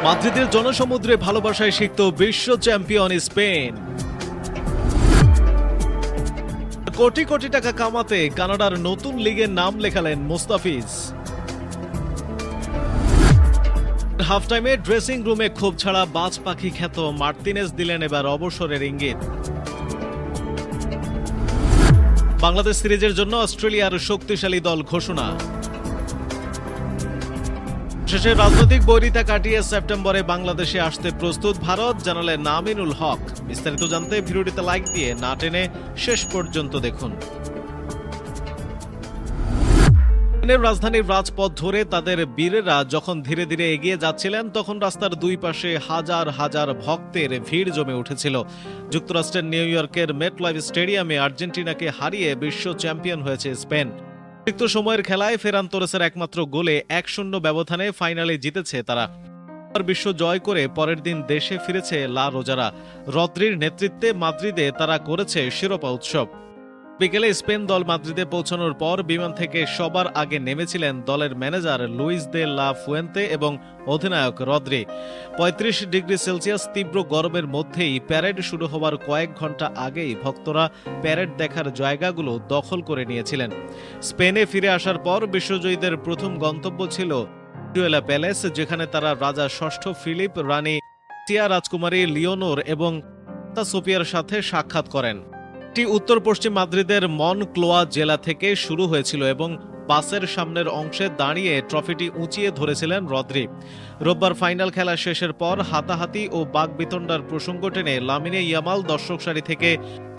মাদ্রিদের জনসমুদ্রে ভালোবাসায় সিক্ত বিশ্ব চ্যাম্পিয়ন স্পেন। কোটি কোটি টাকা কামাতে কানাডার নতুন লিগে নাম লেখালেন মুস্তাফিজ। হাফ টাইমে ড্রেসিং রুমে ক্ষোভ ছাড়া বাজ পাখি খ্যাত মার্তিনেজ দিলেন এবার অবসরের ইঙ্গিত। বাংলাদেশ সিরিজের জন্য অস্ট্রেলিয়ার শক্তিশালী দল ঘোষণা। শেষে রাজনৈতিক বৈরিতা কাটিয়ে সেপ্টেম্বরে বাংলাদেশে আসতে প্রস্তুত ভারত, জানালেন আমিনুল হক। বিস্তারিত জানতে ভিডিওটিতে লাইক দিয়ে না টেনে শেষ পর্যন্ত দেখুন। রাজধানীর রাজপথ ধরে তাদের বীরেরা যখন ধীরে ধীরে এগিয়ে যাচ্ছিলেন, তখন রাস্তার দুই পাশে হাজার হাজার ভক্তের ভিড় জমে উঠেছিল। যুক্তরাষ্ট্রের নিউ ইয়র্কের মেটলাইফ স্টেডিয়ামে আর্জেন্টিনাকে হারিয়ে বিশ্ব চ্যাম্পিয়ন হয়েছে স্পেন। অতিরিক্ত সময়ের খেলায় ফেরান তোরেসের একমাত্র গোলে 1-0 ব্যবধানে ফাইনালে জিতেছে তারা। বিশ্ব জয় করে পরের দিন দেশে ফিরেছে লা রোজারা। রদ্রির নেতৃত্বে মাদ্রিদে তারা করেছে শিরোপা উৎসব। বিকেলে স্পেন দল মাদ্রিদে পৌঁছানোর পর বিমান থেকে সবার আগে নেমেছিলেন দলের manager Luis de la Fuente এবং অধিনায়ক রদ্রি। 35 ডিগ্রি সেলসিয়াস তীব্র গরমের মধ্যেই প্যারেড শুরু হওয়ার কয়েক ঘন্টা আগেই ভক্তরা প্যারেড দেখার জায়গাগুলো দখল করে নিয়েছিলেন। স্পেনে ফিরে আসার পর বিশ্বজয়ীদের প্রথম গন্তব্য ছিল ডুয়েলা প্যালেস, যেখানে তারা রাজা ষষ্ঠ ফিলিপ, রানী সিয়া, রাজকুমারী লিওনোর এবং সোফিয়ার সাথে সাক্ষাৎ করেন। উত্তর পশ্চিম মাদ্রিদের মনক্লোয়া জেলা থেকে শুরু হয়েছিল এবং বাসের সামনের অংশে দাঁড়িয়ে ট্রফিটি উঁচিয়ে ধরেছিলেন রদ্রি। রোববার ফাইনাল খেলা শেষের পর হাতাহাতি ও বাকবিতণ্ডার প্রসঙ্গ টেনে লামিনে ইয়ামাল দর্শক সারি থেকে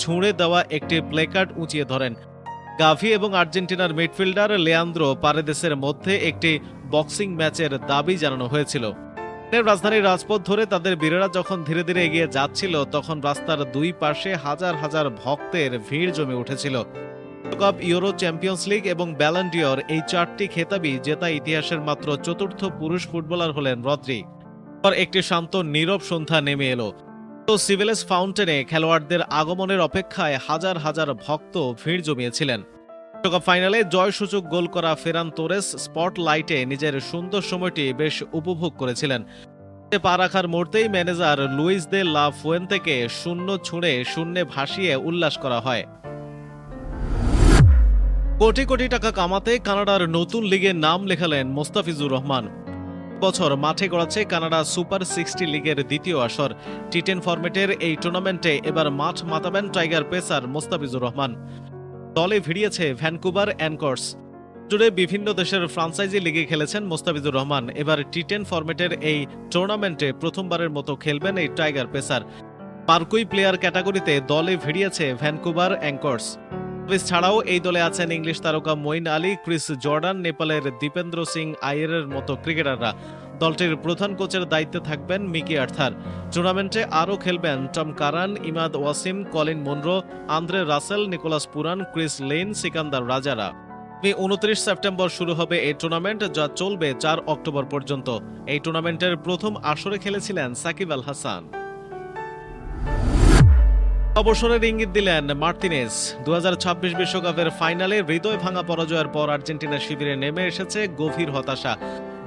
ছুঁড়ে দেওয়া একটি প্লেকার্ড উঁচিয়ে ধরেন। গাভি এবং আর্জেন্টিনার মিডফিল্ডার লেয়ান্দ্রো পারেদেসের মধ্যে একটি বক্সিং ম্যাচের দাবি জানানো হয়েছিল। রাজধানীর রাজপথ ধরে তাদের বীরেরা যখন ধীরে ধীরে এগিয়ে যাচ্ছিল, তখন রাস্তার দুই পাশে হাজার হাজার ভক্তের ভিড় জমে উঠেছিল। বিশ্বকাপ, ইউরো, চ্যাম্পিয়ন্স লিগ এবং ব্যালন ডিওর এই 4টি খেতাবই জেতা ইতিহাসের মাত্র চতুর্থ পুরুষ ফুটবলার হলেন রদ্রি। একটি শান্ত নীরব সন্ধ্যা নেমে এলো। সিভিলেস ফাউন্টেনে খেলোয়াড়দের আগমনের অপেক্ষায় হাজার হাজার ভক্ত ভিড় জমিয়েছিলেন। বিশ্বকাপ ফাইনালে জয়সূচক গোল করা ফেরান তোরেস স্পটলাইটে নিজের সুন্দর সময়টি বেশ উপভোগ করেছিলেন। পা রাখার মুহূর্তেই ম্যানেজার লুইস দে লা ফুয়েন্তেকে শূন্য ছুঁড়ে শূন্যে ভাসিয়ে উল্লাস করা হয়। কোটি কোটি টাকা কামাতে কানাডার নতুন লিগে নাম লেখালেন মোস্তাফিজুর রহমান। বছর মাঠে গড়াচ্ছে কানাডা সুপার 60 লিগের দ্বিতীয় আসর। টি10 ফরম্যাটের এই টুর্নামেন্টে এবার মাঠ মাতাবেন টাইগার পেসার মোস্তাফিজুর রহমান। দলে ভিড়িয়েছে ভ্যানকুভার অ্যানকর্স। জুড়ে বিভিন্ন দেশের ফ্রাঞ্চাইজি লিগে খেলেছেন মোস্তাফিজুর রহমান। এবার টি10 ফরম্যাটের এই টুর্নামেন্টে প্রথমবারের মতো খেলবেন এই টাইগার পেসার। পার্কুই প্লেয়ার ক্যাটাগরিতে দলে ভিড়িয়েছে ভ্যানকুভার অ্যানকর্স। ছাড়াও এই দলে আছেন ইংলিশ তারকা মঈন আলী, ক্রিস জর্ডান, নেপালের দীপেন্দ্র সিং আইয়েরের মতো ক্রিকেটাররা। দলটির প্রধান কোচের দায়িত্বে থাকবেন মিকি আর্থার। টুর্নামেন্টে আরও খেলবেন Tom Curran, Imad Wasim, Colin Munro, Andre Russell, Nicholas Pooran, Chris Lynn, Sikandar রাজারা। 29 সেপ্টেম্বর শুরু হবে এই টুর্নামেন্ট, যা চলবে 4 অক্টোবর পর্যন্ত। এই টুর্নামেন্টের প্রথম আসরে খেলেছিলেন সাকিব আল হাসান। অবসরের ইঙ্গিত দিলেন মার্তিনেজ। 2026 বিশ্বকাপের ফাইনালে হৃদয় ভাঙা পরাজয়ের পর আর্জেন্টিনার শিবিরে নেমে এসেছে গভীর হতাশা।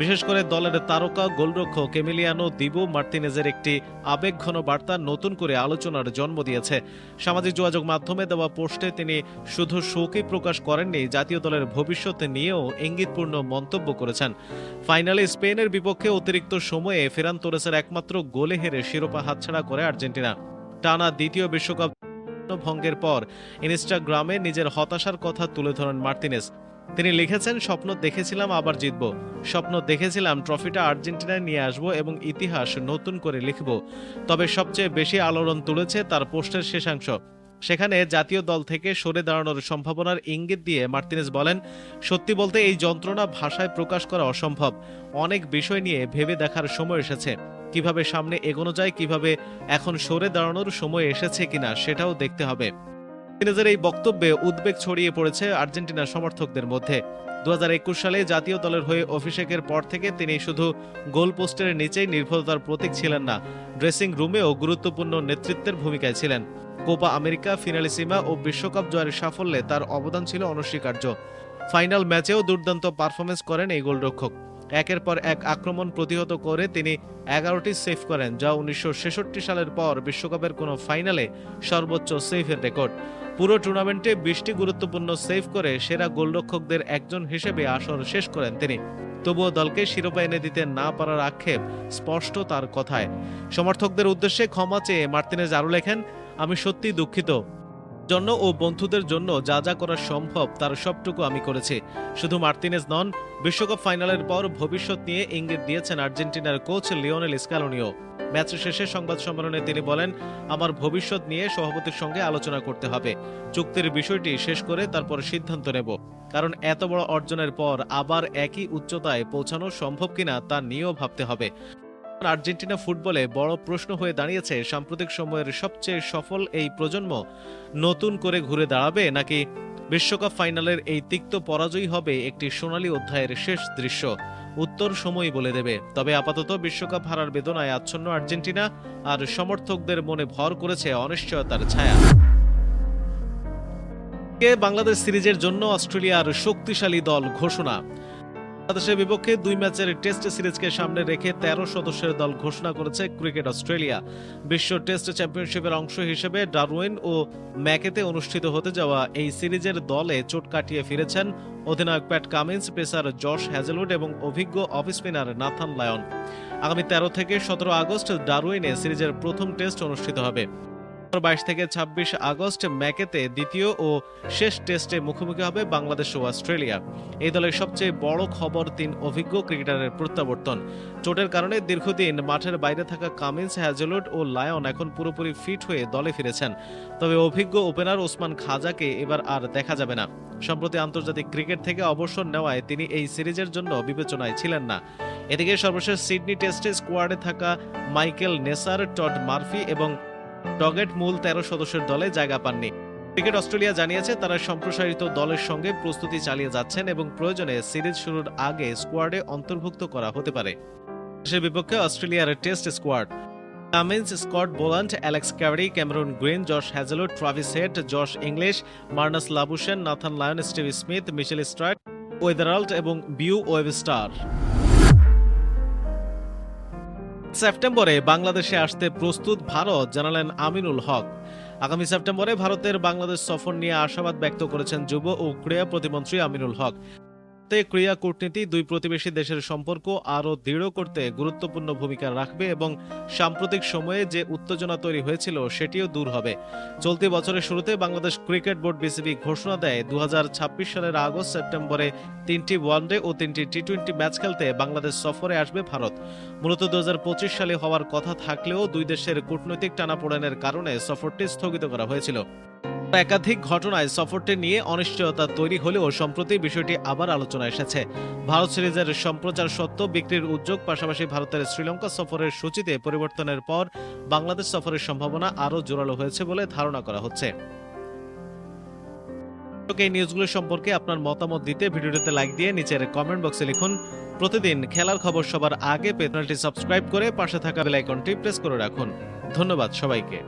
বিশেষ করে দলের তারকা গোলরক্ষক এমিলিয়ানো দিবু মার্তিনেজের একটি আবেগঘন বার্তা নতুন করে আলোচনার জন্ম দিয়েছে। সামাজিক যোগাযোগ মাধ্যমে দেওয়া পোস্টে তিনি শুধু শোকই প্রকাশ করেননি, জাতীয় দলের ভবিষ্যৎ নিয়েও ইঙ্গিতপূর্ণ মন্তব্য করেছেন। ফাইনালে স্পেনের বিপক্ষে অতিরিক্ত সময়ে ফেরান তোরেসের একমাত্র গোলে হেরে শিরোপা হাতছাড়া করে আর্জেন্টিনা। টানা দ্বিতীয় বিশ্বকাপ ভঙ্গের পর ইনস্টাগ্রামে নিজের হতাশার কথা তুলে ধরেন মার্তিনেজ। তিনি লিখেছেন, স্বপ্ন দেখেছিলাম আবার জিতব, স্বপ্ন দেখেছিলাম ট্রফিটা আর্জেন্টিনায় নিয়ে আসব এবং ইতিহাস নতুন করে লিখব। তবে সবচেয়ে বেশি আলোড়ন তুলেছে তার পোস্টের শেষাংশ। সেখানে জাতীয় দল থেকে সরে দাঁড়ানোর সম্ভাবনার ইঙ্গিত দিয়ে মার্তিনেজ বলেন, সত্যি বলতে এই যন্ত্রণা ভাষায় প্রকাশ করা অসম্ভব। অনেক বিষয় নিয়ে ভেবে দেখার সময় এসেছে। কিভাবে সামনে এগোনো যায়, কিভাবে এখন সরে দাঁড়ানোর সময় এসেছে কিনা সেটাও দেখতে হবে। মার্তিনেজের এই বক্তব্যে উদ্বেগ ছড়িয়ে পড়েছে আর্জেন্টিনার সমর্থকদের মধ্যে। 2021 সালে জাতীয় দলের হয়ে অভিষেকের পর থেকে তিনি শুধু গোল পোস্টের নিচেই নির্ভরতার প্রতীক ছিলেন না, ড্রেসিং রুমেও গুরুত্বপূর্ণ নেতৃত্বের ভূমিকায় ছিলেন। কোপা আমেরিকা, ফিনালিসিমা ও বিশ্বকাপ জয়ের সাফল্যে তার অবদান ছিল অনস্বীকার্য। ফাইনাল ম্যাচেও দুর্দান্ত পারফরমেন্স করেন এই গোলরক্ষক। একের পর এক আক্রমণ প্রতিহত করে তিনি 11টি সেভ করেন, যা 1966 সালের পর বিশ্বকাপের কোনো ফাইনালে সর্বোচ্চ সেভের রেকর্ড। পুরো টুর্নামেন্টে 20টি গুরুত্বপূর্ণ সেভ করে সেরা গোলরক্ষকদের একজন হিসেবে আসর শেষ করেন তিনি। তবুও দলকে শিরোপা এনে দিতে না পারার আক্ষেপ স্পষ্ট তার কথায়। সমর্থকদের উদ্দেশ্যে ক্ষমা চেয়ে মার্তিনেজ আরও লেখেন, আমি সত্যিই দুঃখিত। জন্য ও বন্ধুদের জন্য যা যা করা সম্ভব তার সবটুকু আমি করেছি। শুধু মার্তিনেজ নন, বিশ্বকাপ ফাইনালের পর ভবিষ্যৎ নিয়ে ইঙ্গিত দিয়েছেন আর্জেন্টিনার কোচ লিওনেল স্ক্যালোনিও। ম্যাচ শেষে সংবাদ সম্মেলনে তিনি বলেন, আমার ভবিষ্যৎ নিয়ে সভাপতির সঙ্গে আলোচনা করতে হবে। চুক্তির বিষয়টি শেষ করে তারপর সিদ্ধান্ত নেব, কারণ এত বড় অর্জনের পর আবার একই উচ্চতায় পৌঁছানো সম্ভব কিনা তা নিয়েও ভাবতে হবে। আর্জেন্টিনা ফুটবলে বড় প্রশ্ন হয়ে দাঁড়িয়েছে, সাম্প্রতিক সময়ের সবচেয়ে সফল এই প্রজন্ম নতুন করে ঘুরে দাঁড়াবে, নাকি বিশ্বকাপ ফাইনালের এই তিক্ত পরাজয় হবে একটি সোনালী অধ্যায়ের শেষ দৃশ্য। উত্তর সময় বলে দেবে। তবে আপাতত বিশ্বকাপ হারার বেদনায় আচ্ছন্ন আর্জেন্টিনা, আর সমর্থকদের মনে ভর করেছে অনিশ্চয়তার ছায়া। বাংলাদেশ সিরিজের জন্য অস্ট্রেলিয়ার শক্তিশালী দল ঘোষণা। বাংলাদেশের বিপক্ষে 2 ম্যাচের টেস্ট সিরিজকে সামনে রেখে 13 সদস্যের দল ঘোষণা করেছে ক্রিকেট অস্ট্রেলিয়া। বিশ্ব টেস্ট চ্যাম্পিয়নশিপের অংশ হিসেবে ডারউইন ও ম্যাকেতে অনুষ্ঠিত হতে যাওয়া এই সিরিজের দলে চোট কাটিয়ে ফিরেছেন অধিনায়ক Pat Cummins, pacer Josh Hazlewood এবং অভিজ্ঞ অফ স্পিনার নাথান লায়ন। আগামী 13 থেকে 17 আগস্ট ডারউইনে সিরিজের প্রথম টেস্ট অনুষ্ঠিত হবে। 22 থেকে 26 আগস্ট ম্যাকেতে দ্বিতীয় ও শেষ টেস্টে মুখোমুখি হবে বাংলাদেশ ও অস্ট্রেলিয়া। এই দলের সবচেয়ে বড় খবর 3 অভিজ্ঞ ক্রিকেটারের প্রত্যাবর্তন। চোটের কারণে দীর্ঘদিন মাঠের বাইরে থাকা কামিন্স, হ্যাজেলউড ও লায়ন এখন পুরোপুরি ফিট হয়ে দলে ফিরেছেন। তবে অভিজ্ঞ ওপেনার ওসমান খাজাকে এবার আর দেখা যাবে না। সম্প্রতি আন্তর্জাতিক ক্রিকেট থেকে অবসর নেওয়ায় তিনি এই সিরিজের জন্য বিবেচনায় ছিলেন না। এদিকে সর্বশেষ সিডনি টেস্টে স্কোয়াডে থাকা মাইকেল নেসার, টড মার্ফি এবং ডগেট মূল 13 সদস্যের দলে জায়গা পাননি। ক্রিকেট অস্ট্রেলিয়া জানিয়েছে তারা সম্প্রসারিত দলের সঙ্গে প্রস্তুতি চালিয়ে যাচ্ছেন এবং প্রয়োজনে সিরিজ শুরুর আগে স্কোয়াডে অন্তর্ভুক্ত করা হতে পারে। দেশের বিপক্ষে অস্ট্রেলিয়ার Test squad: Cummins, Scott Boland, Alex Carey, Cameron Green, Josh Hazlewood, Travis Head, Josh Inglis, Marnus Labuschagne, Nathan Lyon, Steve Smith, Mitchell Starc, Weatherald এবং বিউ ওয়েবস্টার। সেপ্টেম্বরে বাংলাদেশে আসতে প্রস্তুত ভারত, জানালেন আমিনুল হক। আগামী সেপ্টেম্বরে ভারতের বাংলাদেশ সফর নিয়ে আশাবাদ ব্যক্ত করেছেন যুব ও ক্রীড়া প্রতিমন্ত্রী আমিনুল হক। ক্রীড়া কূটনীতি দুই প্রতিবেশী দেশের সম্পর্ক আরও দৃঢ় করতে গুরুত্বপূর্ণ ভূমিকা রাখবে এবং সাম্প্রতিক সময়ে যে উত্তেজনা তৈরি হয়েছিল সেটিও দূর হবে। চলতি বছরের শুরুতে বাংলাদেশ ক্রিকেট বোর্ড বিসিবি ঘোষণা দেয় 2026 সালের আগস্ট সেপ্টেম্বরে 3টি ওয়ানডে ও 3টি টি-20 ম্যাচ খেলতে বাংলাদেশ সফরে আসবে ভারত। মূলত 2025 সালে হওয়ার কথা থাকলেও দুই দেশের কূটনৈতিক টানাপোড়েনের কারণে সফরটি স্থগিত করা হয়েছিল। একাধিক ঘটনায় সফরটি নিয়ে অনিশ্চয়তা তৈরি হলেও সম্প্রতি বিষয়টি আবার আলোচনায় এসেছে। ভারত সিরিজের সম্প্রচার সত্ত্বেও বিক্রির উদ্যোগ, পাশাপাশি ভারতের শ্রীলঙ্কা সফরের সূচিতে পরিবর্তনের পর বাংলাদেশ সফরের সম্ভাবনা আরও জোরালো হয়েছে বলে ধারণা করা হচ্ছে। এই নিউজগুলো সম্পর্কে আপনার মতামত দিতে ভিডিওটিতে লাইক দিয়ে নিচের কমেন্ট বক্সে লিখুন। প্রতিদিন খেলার খবর সবার আগে পেতে চ্যানেলটি সাবস্ক্রাইব করে পাশে থাকা বেল আইকনটি প্রেস করে রাখুন। ধন্যবাদ সবাইকে।